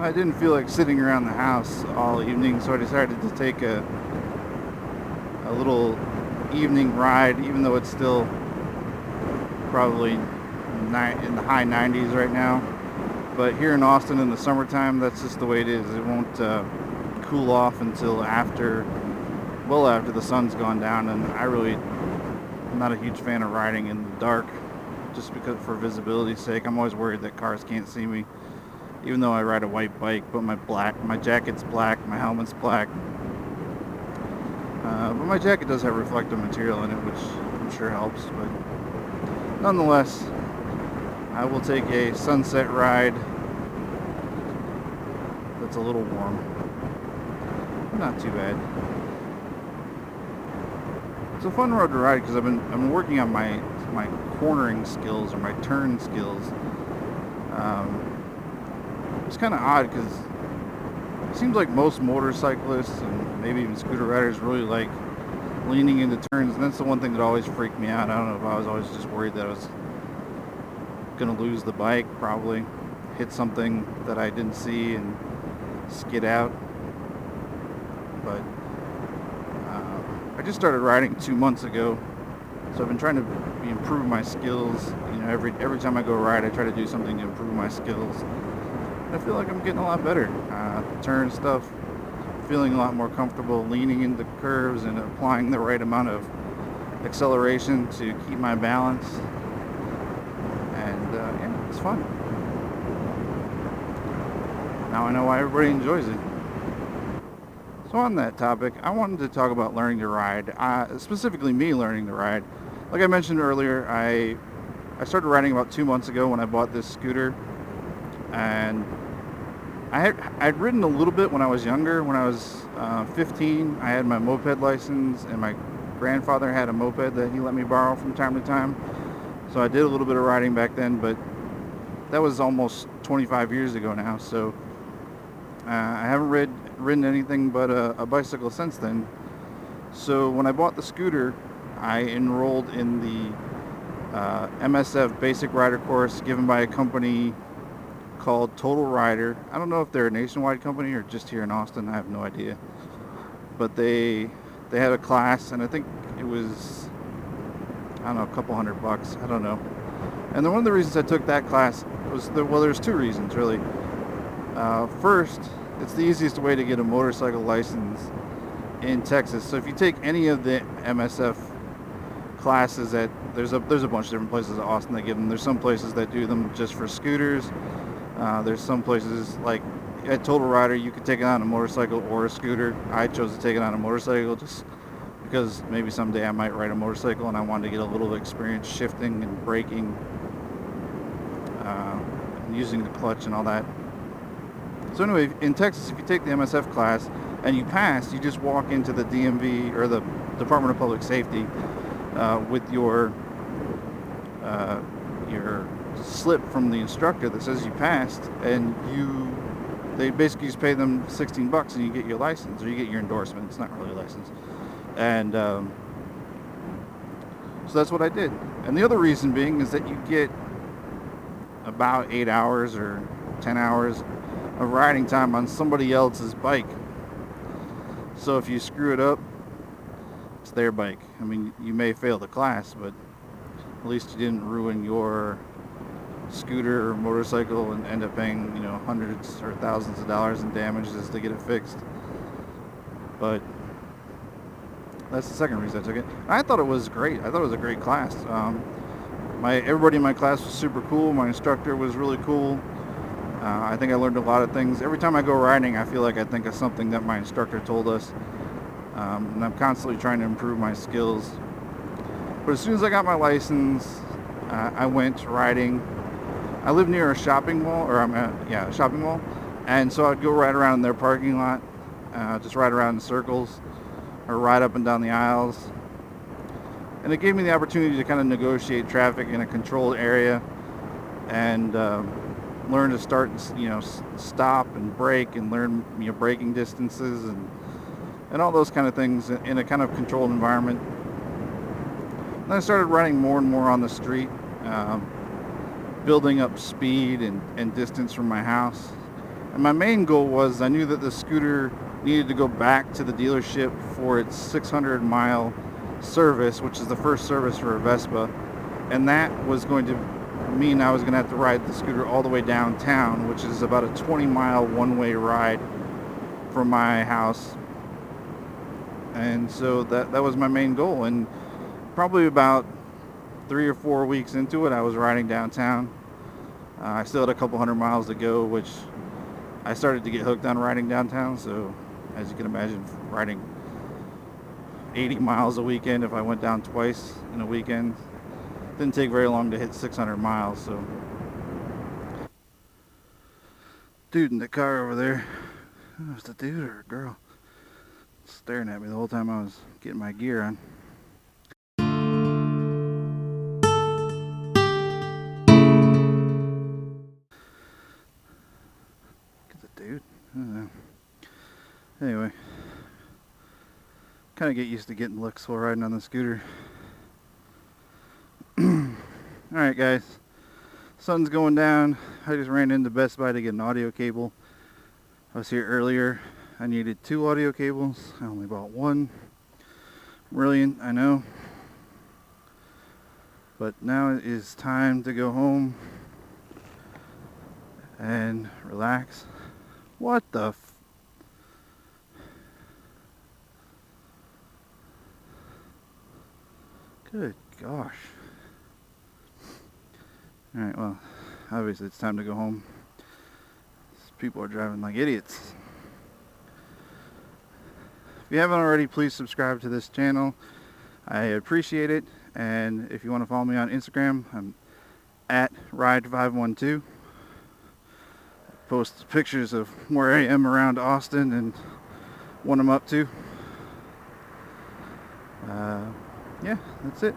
I didn't feel like sitting around the house all evening, so I decided to take a little evening ride, even though it's still probably in the high 90s right now. But here in Austin in the summertime, that's just the way it is. It won't cool off until well after the sun's gone down, and I'm not a huge fan of riding in the dark, just because for visibility's sake. I'm always worried that cars can't see me, even though I ride a white bike. But my jacket's black, my helmet's black. But my jacket does have reflective material in it, which I'm sure helps. But nonetheless, I will take a sunset ride that's a little warm. Not too bad. It's a fun road to ride because I've been working on my cornering skills or my turn skills. It's kind of odd because it seems like most motorcyclists and maybe even scooter riders really like leaning into turns, and that's the one thing that always freaked me out. I don't know if I was always just worried that I was gonna lose the bike, probably hit something that I didn't see and skid out. But I just started riding 2 months ago, so I've been trying to improve my skills. You know, every time I go ride, I try to do something to improve my skills. And I feel like I'm getting a lot better. Turn stuff, feeling a lot more comfortable leaning into curves and applying the right amount of acceleration to keep my balance. And yeah, it's fun. Now I know why everybody enjoys it. So on that topic, I wanted to talk about learning to ride, specifically me learning to ride. Like I mentioned earlier, I started riding about 2 months ago when I bought this scooter, and I'd ridden a little bit when I was younger. When I was 15, I had my moped license, and my grandfather had a moped that he let me borrow from time to time. So I did a little bit of riding back then, but that was almost 25 years ago now. So I haven't ridden anything but a bicycle since then. So when I bought the scooter, I enrolled in the MSF Basic Rider course given by a company called Total Rider. I don't know if they're a nationwide company or just here in Austin. I have no idea. But they had a class, and I think it was, I don't know, a couple $100. I don't know. And then one of the reasons I took that class was, there's two reasons really. First, it's the easiest way to get a motorcycle license in Texas. So if you take any of the MSF classes there's a bunch of different places in Austin that give them. There's some places that do them just for scooters. There's some places like at Total Rider you could take it on a motorcycle or a scooter. I chose to take it on a motorcycle just because maybe someday I might ride a motorcycle and I wanted to get a little experience shifting and braking and using the clutch and all that. So anyway, in Texas, if you take the MSF class and you pass, you just walk into the DMV or the Department of Public Safety with your slip from the instructor that says you passed, and they basically just pay them $16 and you get your license, or you get your endorsement. It's not really a license. And so that's what I did. And the other reason being is that you get about 8 hours or 10 hours of riding time on somebody else's bike. So if you screw it up, it's their bike. I mean, you may fail the class, but at least you didn't ruin your scooter or motorcycle and end up paying, hundreds or thousands of dollars in damages to get it fixed. But that's the second reason I took it. I thought it was great. I thought it was a great class. Everybody in my class was super cool. My instructor was really cool. I think I learned a lot of things. Every time I go riding, I feel like I think of something that my instructor told us. And I'm constantly trying to improve my skills. But as soon as I got my license, I went riding. I live near a shopping mall, a shopping mall. And so I'd go ride around in their parking lot, just ride around in circles, or ride up and down the aisles. And it gave me the opportunity to kind of negotiate traffic in a controlled area and learn to start, stop and brake, and learn, braking distances and all those kind of things in a kind of controlled environment. Then I started riding more and more on the street, building up speed and distance from my house. And my main goal was, I knew that the scooter needed to go back to the dealership for its 600-mile service, which is the first service for a Vespa, and that was going to mean I was going to have to ride the scooter all the way downtown, which is about a 20-mile one-way ride from my house. And so that was my main goal. And probably about 3 or 4 weeks into it, I was riding downtown. I still had a couple hundred miles to go, which I started to get hooked on riding downtown. So as you can imagine, riding 80 miles a weekend, if I went down twice in a weekend, didn't take very long to hit 600 miles. So dude in the car over there, I don't know if it's a dude or a girl, staring at me the whole time I was getting my gear on. It's a dude. I don't know. Anyway, kind of get used to getting looks while riding on the scooter. Alright guys, sun's going down. I just ran into Best Buy to get an audio cable. I was here earlier. I needed 2 audio cables. I only bought 1. Brilliant, I know. But now it is time to go home and relax. What the Good gosh. Alright, well, obviously it's time to go home. People are driving like idiots. If you haven't already, please subscribe to this channel. I appreciate it. And if you want to follow me on Instagram, I'm at Ride512. Post pictures of where I am around Austin and what I'm up to. Yeah, that's it.